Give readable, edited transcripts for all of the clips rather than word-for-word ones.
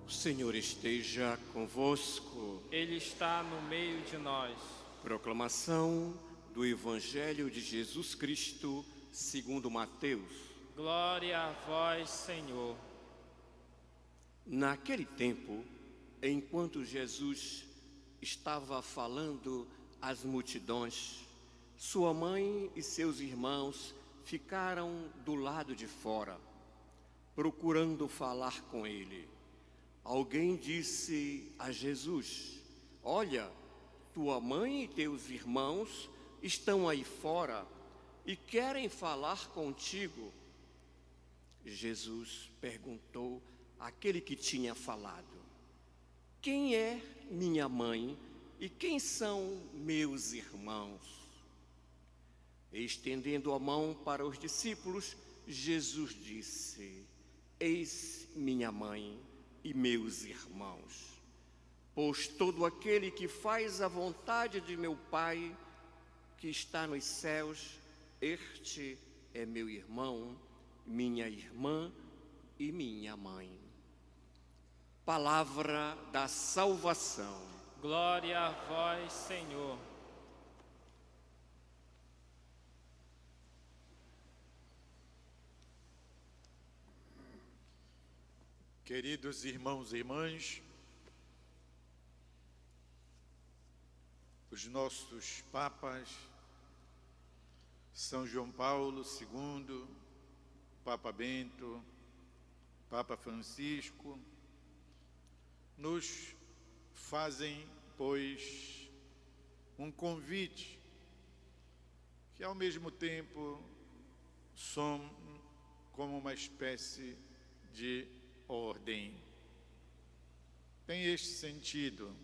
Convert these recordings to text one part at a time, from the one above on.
O Senhor esteja convosco. Ele está no meio de nós. Proclamação do Evangelho de Jesus Cristo, segundo Mateus. Glória a vós, Senhor. Naquele tempo, enquanto Jesus estava falando às multidões, sua mãe e seus irmãos ficaram do lado de fora, procurando falar com ele. Alguém disse a Jesus: "Olha, tua mãe e teus irmãos estão aí fora e querem falar contigo." Jesus perguntou àquele que tinha falado: "Quem é minha mãe e quem são meus irmãos?" Estendendo a mão para os discípulos, Jesus disse: "Eis minha mãe e meus irmãos. Pois todo aquele que faz a vontade de meu Pai, que está nos céus, este é meu irmão, minha irmã e minha mãe." Palavra da salvação. Glória a vós, Senhor. Queridos irmãos e irmãs, os nossos papas, São João Paulo II, Papa Bento, Papa Francisco, nos fazem, pois, um convite que, ao mesmo tempo, são como uma espécie de ordem. Tem este sentido: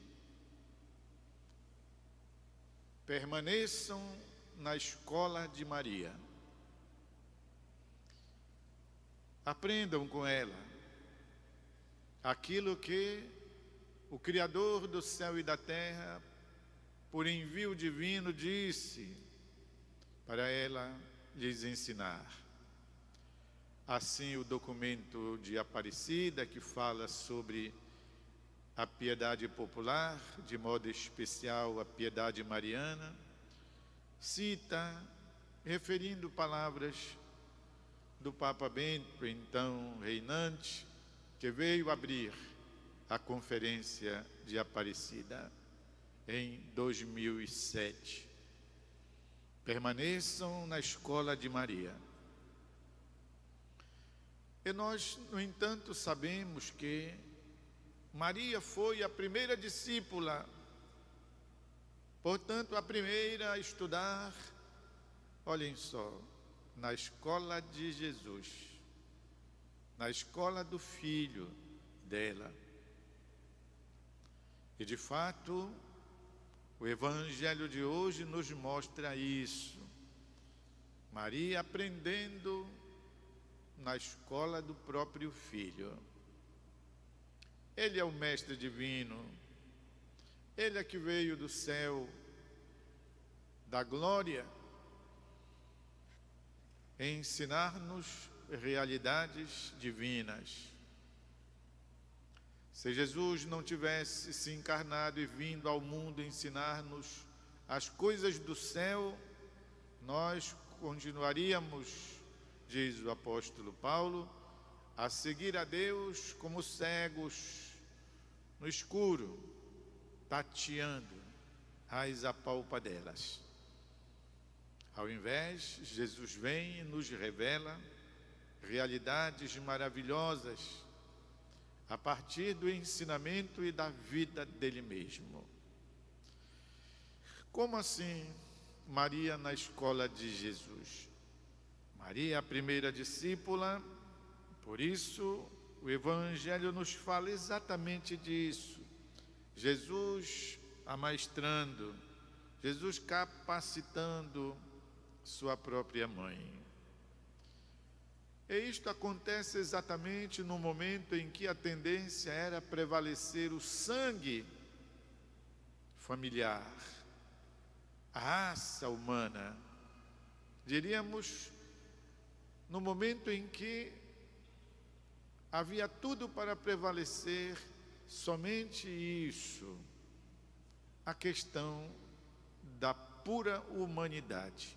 permaneçam na escola de Maria, aprendam com ela aquilo que o Criador do céu e da terra, por envio divino, disse para ela lhes ensinar. Assim, o documento de Aparecida, que fala sobre a piedade popular, de modo especial a piedade mariana, cita, referindo palavras do Papa Bento, então reinante, que veio abrir a Conferência de Aparecida em 2007. Permaneçam na escola de Maria. E nós, no entanto, sabemos que Maria foi a primeira discípula, portanto, a primeira a estudar, olhem só, na escola de Jesus, na escola do filho dela. E, de fato, o Evangelho de hoje nos mostra isso. Maria aprendendo na escola do próprio Filho. Ele é o Mestre Divino, Ele é que veio do céu, da glória, ensinar-nos realidades divinas. Se Jesus não tivesse se encarnado e vindo ao mundo ensinar-nos as coisas do céu, nós continuaríamos, diz o apóstolo Paulo, a seguir a Deus como cegos no escuro, tateando as apalpadelas. Ao invés, Jesus vem e nos revela realidades maravilhosas a partir do ensinamento e da vida dele mesmo. Como assim Maria na escola de Jesus? Maria, a primeira discípula, por isso o Evangelho nos fala exatamente disso. Jesus amaestrando, Jesus capacitando sua própria mãe. E isto acontece exatamente no momento em que a tendência era prevalecer o sangue familiar, a raça humana. Diríamos, no momento em que havia tudo para prevalecer somente isso, a questão da pura humanidade.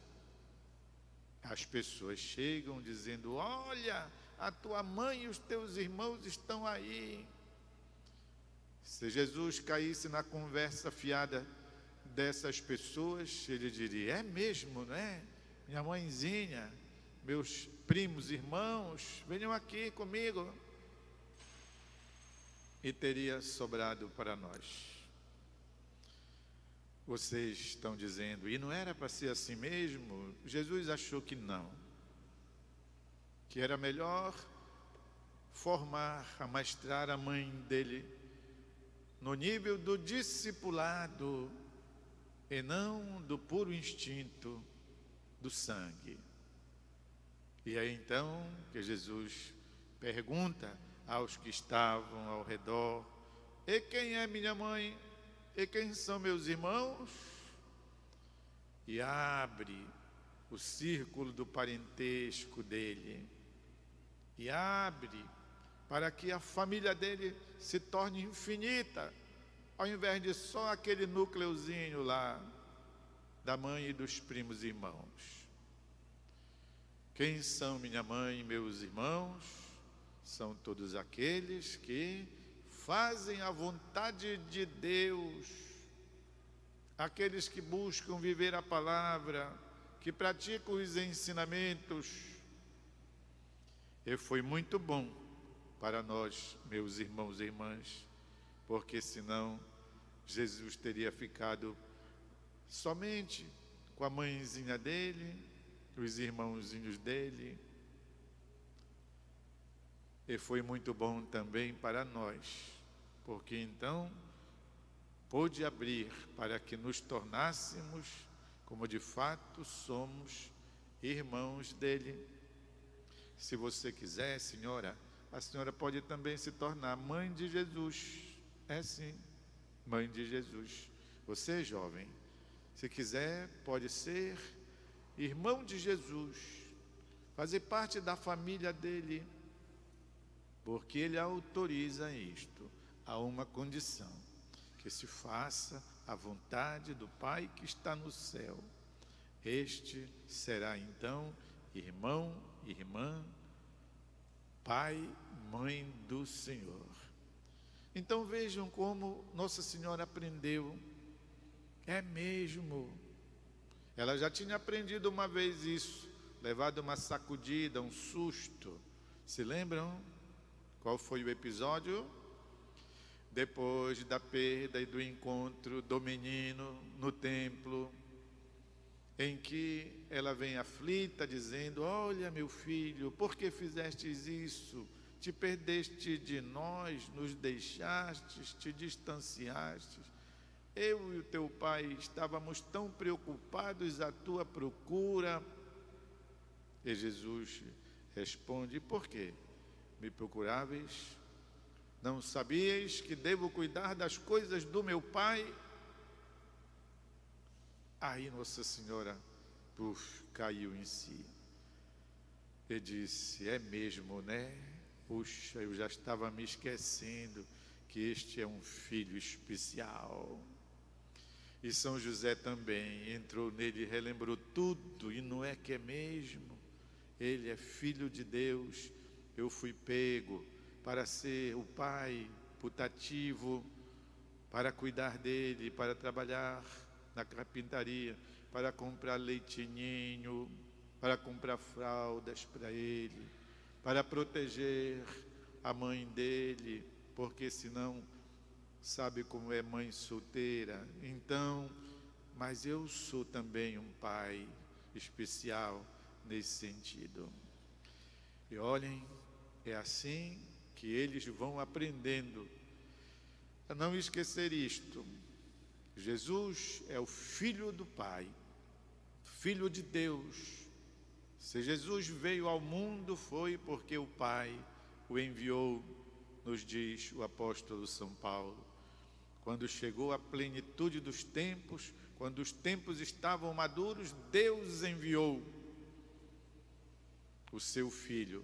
As pessoas chegam dizendo: olha, a tua mãe e os teus irmãos estão aí. Se Jesus caísse na conversa fiada dessas pessoas, ele diria: é mesmo, não é? Minha mãezinha, meus primos, irmãos, venham aqui comigo. E teria sobrado para nós. Vocês estão dizendo, e não era para ser assim mesmo? Jesus achou que não. Que era melhor formar, amastrar a mãe dele no nível do discipulado e não do puro instinto do sangue. E aí então que Jesus pergunta aos que estavam ao redor: e quem é minha mãe? E quem são meus irmãos? E abre o círculo do parentesco dele. E abre para que a família dele se torne infinita, ao invés de só aquele núcleozinho lá da mãe e dos primos e irmãos. Quem são minha mãe e meus irmãos? São todos aqueles que fazem a vontade de Deus, aqueles que buscam viver a palavra, que praticam os ensinamentos. E foi muito bom para nós, meus irmãos e irmãs, porque senão Jesus teria ficado somente com a mãezinha dele, os irmãozinhos dele. E foi muito bom também para nós, porque então pôde abrir para que nos tornássemos, como de fato somos, irmãos dele. Se você quiser, senhora, a senhora pode também se tornar mãe de Jesus. É sim, mãe de Jesus. Você, jovem, se quiser, pode ser irmão de Jesus, fazer parte da família dele, porque ele autoriza isto a uma condição: que se faça a vontade do Pai que está no céu. Este será então irmão, irmã, pai, mãe do Senhor. Então vejam como Nossa Senhora aprendeu. É mesmo. Ela já tinha aprendido uma vez isso, levado uma sacudida, um susto. Se lembram? Qual foi o episódio? Depois da perda e do encontro do menino no templo, em que ela vem aflita, dizendo: olha, meu filho, por que fizestes isso? Te perdeste de nós, nos deixastes, te distanciastes. Eu e o teu pai estávamos tão preocupados à tua procura. E Jesus responde: por quê? Me procuráveis? Não sabíeis que devo cuidar das coisas do meu pai? Aí Nossa Senhora, caiu em si e disse: é mesmo, né? Puxa, eu já estava me esquecendo que este é um filho especial. E São José também entrou nele e relembrou tudo, e não é que é mesmo? Ele é filho de Deus. Eu fui pego para ser o pai putativo, para cuidar dele, para trabalhar na carpintaria, para comprar leitinho, para comprar fraldas para ele, para proteger a mãe dele, porque senão sabe como é mãe solteira. Então, mas eu sou também um pai especial nesse sentido. E olhem, é assim que eles vão aprendendo a não esquecer isto. Jesus é o Filho do Pai, Filho de Deus. Se Jesus veio ao mundo, foi porque o Pai o enviou, nos diz o apóstolo São Paulo. Quando chegou a plenitude dos tempos, quando os tempos estavam maduros, Deus enviou o seu Filho.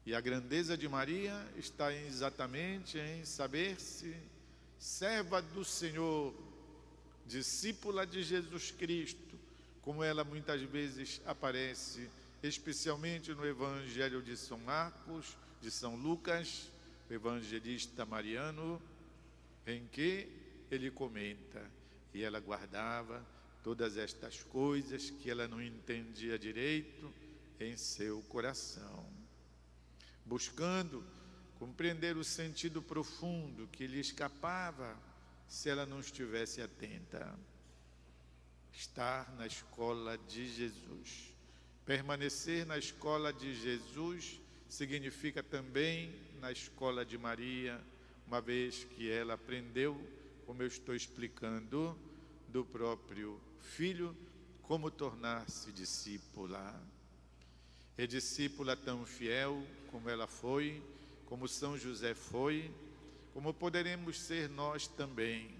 E a grandeza de Maria está exatamente em saber-se serva do Senhor, discípula de Jesus Cristo, como ela muitas vezes aparece, especialmente no Evangelho de São Marcos, de São Lucas, o evangelista mariano, em que ele comenta, e ela guardava todas estas coisas que ela não entendia direito em seu coração, buscando compreender o sentido profundo que lhe escapava se ela não estivesse atenta. Estar na escola de Jesus. Permanecer na escola de Jesus significa também na escola de Maria, uma vez que ela aprendeu, como eu estou explicando, do próprio Filho, como tornar-se discípula. É discípula tão fiel como ela foi, como São José foi, como poderemos ser nós também.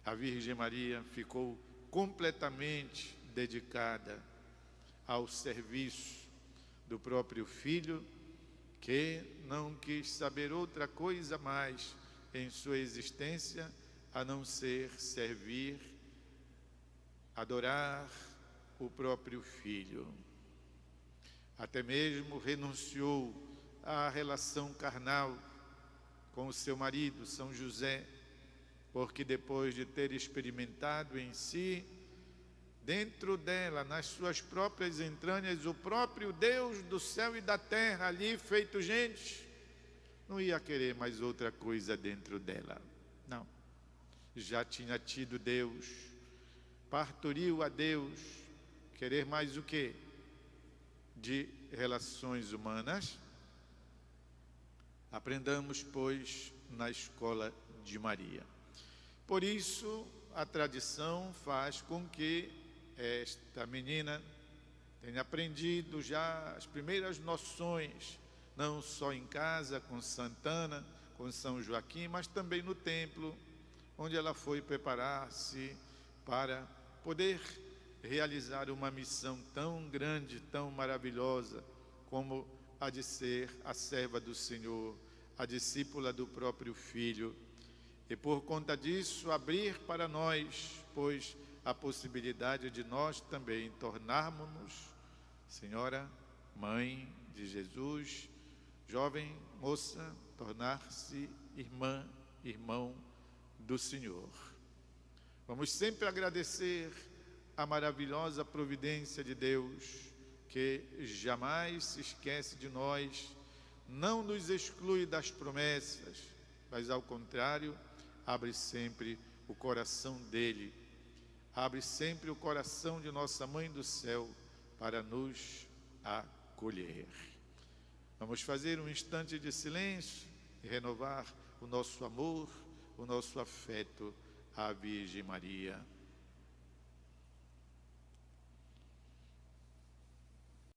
A Virgem Maria ficou completamente dedicada ao serviço do próprio Filho, que não quis saber outra coisa mais em sua existência a não ser servir, adorar o próprio Filho. Até mesmo renunciou à relação carnal com o seu marido, São José, porque depois de ter experimentado em si, dentro dela, nas suas próprias entranhas, o próprio Deus do céu e da terra ali feito gente, não ia querer mais outra coisa dentro dela. Não. Já tinha tido Deus, parturiu a Deus, querer mais o quê? De relações humanas. Aprendamos, pois, na escola de Maria. Por isso, a tradição faz com que esta menina tenha aprendido já as primeiras noções, não só em casa, com Santana, com São Joaquim, mas também no templo, onde ela foi preparar-se para poder realizar uma missão tão grande, tão maravilhosa, como a de ser a serva do Senhor, a discípula do próprio Filho. E por conta disso, abrir para nós, pois, a possibilidade de nós também tornarmos-nos, Senhora, Mãe de Jesus, jovem moça, tornar-se irmã, irmão do Senhor. Vamos sempre agradecer a maravilhosa providência de Deus, que jamais se esquece de nós, não nos exclui das promessas, mas ao contrário, abre sempre o coração dele, abre sempre o coração de nossa Mãe do Céu para nos acolher. Vamos fazer um instante de silêncio e renovar o nosso amor, o nosso afeto à Virgem Maria.